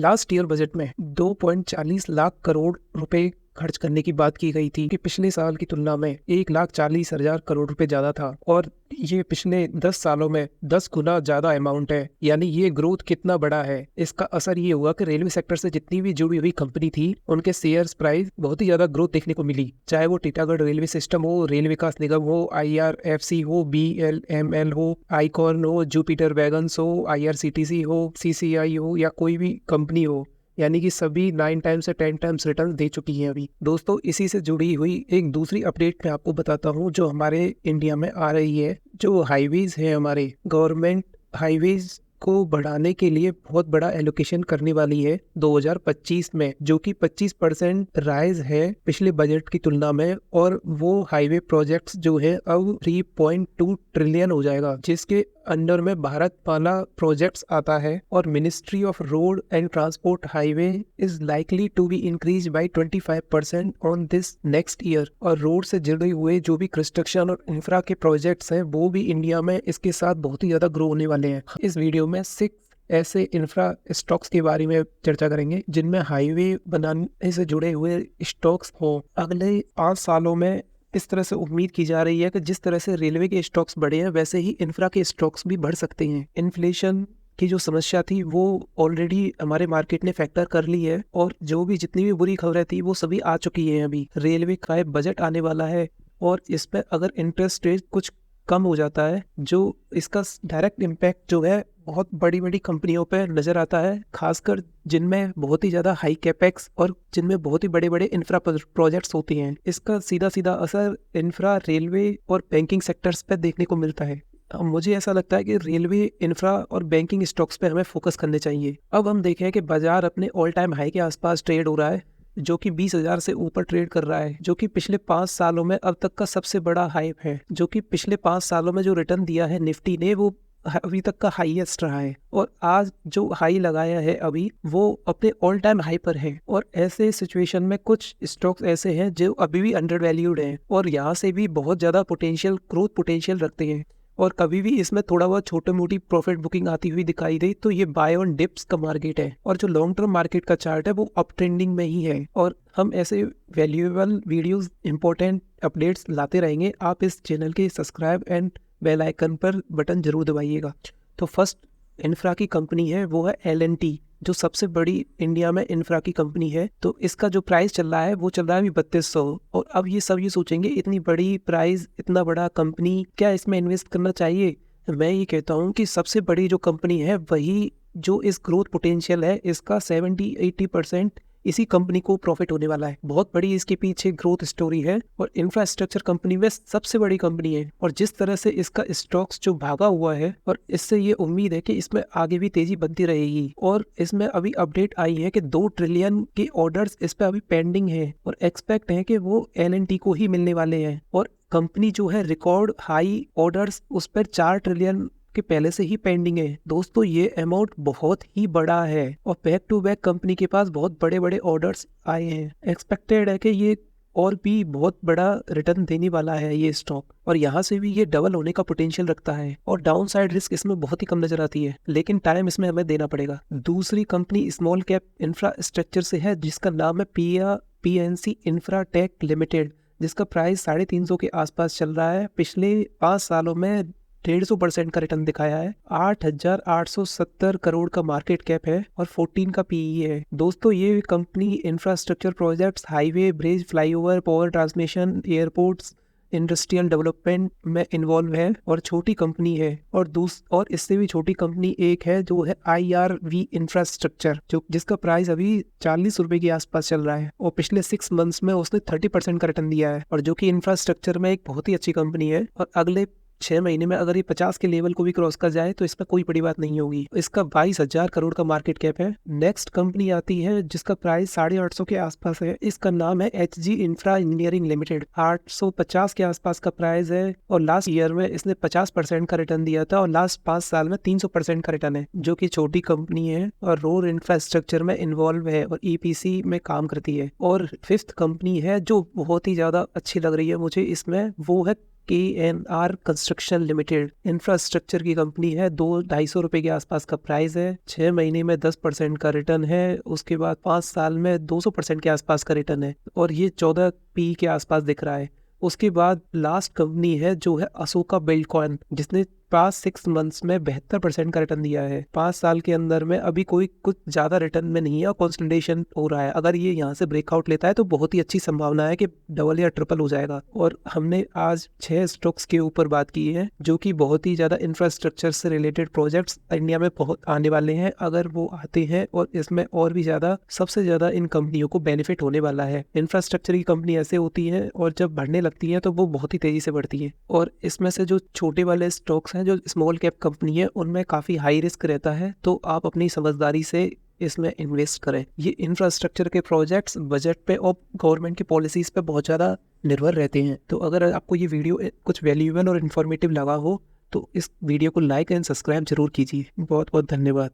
Last year budget में 2.40 लाख करोड़ रुपए खर्च करने की बात की गई थी कि पिछले साल की तुलना में 1,40,000 करोड़ रुपए ज्यादा था और ये पिछले 10 सालों में 10 गुना ज्यादा अमाउंट है। यानी ये ग्रोथ कितना बड़ा है, इसका असर ये हुआ कि रेलवे सेक्टर से जितनी भी जुड़ी हुई कंपनी थी उनके शेयर्स प्राइस बहुत ही ज्यादा ग्रोथ देखने को मिली। चाहे वो टीटागढ़ रेलवे सिस्टम हो, रेल विकास निगम हो, IRFC हो, BLML हो, आईकॉन हो, जुपिटर वैगन्स हो, IRCTC हो, CCI हो या कोई भी कंपनी हो, यानी कि सभी 9 टाइम्स से 10 टाइम्स रिटर्न दे चुकी हैं अभी। दोस्तों, इसी से जुड़ी हुई एक दूसरी अपडेट मैं आपको बताता हूँ जो हमारे इंडिया में आ रही है। जो हाईवेज है, हमारे गवर्नमेंट हाईवेज को बढ़ाने के लिए बहुत बड़ा एलोकेशन करने वाली है 2025 में, जो कि 25% राइज है पिछले बजट की तुलना में। और वो हाईवे प्रोजेक्ट्स जो है अब 3.2 ट्रिलियन हो जाएगा, जिसके अंडर में भारतमाला प्रोजेक्ट्स आता है। और ministry of road and transport highway is likely to be increase by 25% on this next year. और रोड से जुड़े हुए जो भी कंस्ट्रक्शन और इंफ्रा के प्रोजेक्ट्स हैं वो भी इंडिया में इसके साथ बहुत ही ज्यादा ग्रो होने वाले हैं। इस वीडियो में 6 ऐसे इंफ्रा स्टॉक्स के बारे में चर्चा करेंगे जिनमें हाईवे बनाने से जुड़े हुए स्टॉक्स हो। अगले 5 सालों में इस तरह से उम्मीद की जा रही है कि जिस तरह से रेलवे के स्टॉक्स बढ़े हैं वैसे ही इंफ्रा के स्टॉक्स भी बढ़ सकते हैं। इन्फ्लेशन की जो समस्या थी वो ऑलरेडी हमारे मार्केट ने फैक्टर कर ली है और जो भी जितनी भी बुरी खबरें थी वो सभी आ चुकी हैं। अभी रेलवे का बजट आने वाला है और इस पर अगर इंटरेस्ट रेट कुछ कम हो जाता है, जो इसका डायरेक्ट इम्पैक्ट जो है बहुत बड़ी बड़ी कंपनियों पे नजर आता है, खासकर जिनमें बहुत ही ज्यादा हाई कैपेक्स और जिनमें बहुत ही बड़े बड़े इंफ्रा प्रोजेक्ट्स होती हैं। इसका सीधा सीधा असर इंफ्रा, रेलवे और बैंकिंग सेक्टर्स पे देखने को मिलता है। मुझे ऐसा लगता है कि रेलवे, इंफ्रा और बैंकिंग स्टॉक्स पे हमें फोकस करने चाहिए। अब हम देखें कि बाजार अपने ऑल टाइम हाई के आसपास ट्रेड हो रहा है, जो कि 20,000 से ऊपर ट्रेड कर रहा है, जो कि पिछले 5 सालों में अब तक का सबसे बड़ा हाई है। जो कि पिछले 5 सालों में जो रिटर्न दिया है निफ्टी ने वो अभी तक का हाईएस्ट रहा है। और आज जो हाई लगाया है अभी वो अपने ऑल टाइम हाई पर है। और ऐसे सिचुएशन में कुछ स्टॉक्स ऐसे हैं जो अभी भी अंडर वैल्यूड हैं और यहाँ से भी बहुत ज्यादा पोटेंशियल, ग्रोथ पोटेंशियल रखते हैं। और कभी भी इसमें थोड़ा बहुत छोटी मोटी प्रॉफिट बुकिंग आती हुई दिखाई दे तो ये बाय ऑन डिप्स का मार्केट है। और जो लॉन्ग टर्म मार्केट का चार्ट है वो अप ट्रेंडिंग में ही है। और हम ऐसे वैल्यूएबल वीडियोस, इंपॉर्टेंट अपडेट्स लाते रहेंगे। आप इस चैनल के सब्सक्राइब एंड बेल आइकन पर बटन जरूर दबाइएगा। तो फर्स्ट इंफ्रा की कंपनी है वो है L&T, जो सबसे बड़ी इंडिया में इंफ्रा की कंपनी है। तो इसका जो प्राइस चल रहा है वो चल रहा है अभी 3200। और अब ये सब ये सोचेंगे इतनी बड़ी प्राइस, इतना बड़ा कंपनी, क्या इसमें इन्वेस्ट करना चाहिए? मैं ये कहता हूँ कि सबसे बड़ी जो कंपनी है वही जो इस ग्रोथ पोटेंशियल है इसका 70-80% इसी कंपनी को प्रॉफिट होने वाला है। बहुत बड़ी इसके पीछे ग्रोथ स्टोरी है और इंफ्रास्ट्रक्चर कंपनी में सबसे बड़ी कंपनी है। और जिस तरह से इसका स्टॉक्स जो भागा हुआ है, और इससे ये उम्मीद है कि इसमें आगे भी तेजी बनती रहेगी। और इसमें अभी अपडेट आई है कि 2 ट्रिलियन के ऑर्डर्स इस पे अभी पेंडिंग है और एक्सपेक्ट है कि वो L&T को ही मिलने वाले हैं। और कंपनी जो है रिकॉर्ड हाई ऑर्डर्स उस पर 4 ट्रिलियन के पहले से ही पेंडिंग है। दोस्तों, ये अमाउंट बहुत ही बड़ा है और बैक टू बैक कंपनी के पास बहुत बड़े बड़े ऑर्डर्स आए हैं। एक्सपेक्टेड है कि ये और भी बहुत बड़ा रिटर्न देने वाला है ये स्टॉक, और यहाँ से भी ये डबल होने का पोटेंशियल रखता है। और डाउन साइड रिस्क इसमें बहुत ही कम नजर आती है, लेकिन टाइम इसमें हमें देना पड़ेगा। दूसरी कंपनी स्मॉल कैप इंफ्रास्ट्रक्चर से है जिसका नाम है PNC इंफ्राटेक लिमिटेड, जिसका प्राइस 350 के आसपास चल रहा है। पिछले 5 सालों में 150% का रिटर्न दिखाया है। 8,870 करोड़ का मार्केट कैप है और 14 का PE है। दोस्तों, ये company infrastructure projects, highway, bridge, flyover, power transmission, airports, industrial development में इन्वॉल्व है और छोटी कंपनी है। और इससे भी छोटी कंपनी एक है जो है IRV इंफ्रास्ट्रक्चर, जो जिसका प्राइस अभी 40 रुपए के आसपास चल रहा है और पिछले 6 मंथ्स में उसने 30% का रिटर्न दिया है, और जो कि इंफ्रास्ट्रक्चर में एक बहुत ही अच्छी कंपनी है। और अगले 6 महीने में अगर ये 50 के लेवल को भी क्रॉस कर जाए तो इसमें कोई बड़ी बात नहीं होगी। इसका 22,000 करोड़ का मार्केट कैप है। नेक्स्ट कंपनी आती है जिसका प्राइस 850 के आसपास है। इसका नाम है HG इंफ्रा इंजीनियरिंग लिमिटेड। 850 के आसपास का प्राइस है और लास्ट ईयर में इसने 50% का रिटर्न दिया था और लास्ट 5 साल में 300% का रिटर्न है, जो कि छोटी कंपनी है और रोड इंफ्रास्ट्रक्चर में इन्वॉल्व है और EPC में काम करती है। और 5th कंपनी है जो बहुत ही ज्यादा अच्छी लग रही है मुझे इसमें, वो है KNR कंस्ट्रक्शन लिमिटेड इंफ्रास्ट्रक्चर की कंपनी है। 200-250 रुपए के आसपास का प्राइस है। 6 महीने में 10% का रिटर्न है। उसके बाद 5 साल में 200% के आसपास का रिटर्न है और ये 14 PE के आसपास दिख रहा है। उसके बाद लास्ट कंपनी है जो है अशोका बिल्डकॉइन, जिसने पास्ट 6 मंथ्स में 72% का रिटर्न दिया है। 5 साल के अंदर में अभी कोई कुछ ज्यादा रिटर्न में नहीं है और कंसोलिडेशन हो रहा है। अगर ये यहाँ से ब्रेकआउट लेता है तो बहुत ही अच्छी संभावना है कि डबल या ट्रिपल हो जाएगा। और हमने आज 6 स्टॉक्स के ऊपर बात की है जो कि बहुत ही ज्यादा इंफ्रास्ट्रक्चर से रिलेटेड प्रोजेक्ट्स इंडिया में बहुत आने वाले हैं। अगर वो आते हैं और इसमें और भी ज्यादा सबसे ज्यादा इन कंपनियों को बेनिफिट होने वाला है। इंफ्रास्ट्रक्चर की कंपनी ऐसे होती है और जब बढ़ने लगती है तो वो बहुत ही तेजी से बढ़ती है। और इसमें से जो छोटे वाले स्टॉक्स जो स्मॉल कैप कंपनी है उनमें काफी हाई रिस्क रहता है, तो आप अपनी समझदारी से इसमें इन्वेस्ट करें। ये इंफ्रास्ट्रक्चर के प्रोजेक्ट्स बजट पे और गवर्नमेंट की पॉलिसीज पे बहुत ज़्यादा निर्भर रहते हैं। तो अगर आपको ये वीडियो कुछ वैल्यूएबल और इन्फॉर्मेटिव लगा हो तो इस वीडियो को लाइक एंड सब्सक्राइब जरूर कीजिए। बहुत बहुत धन्यवाद।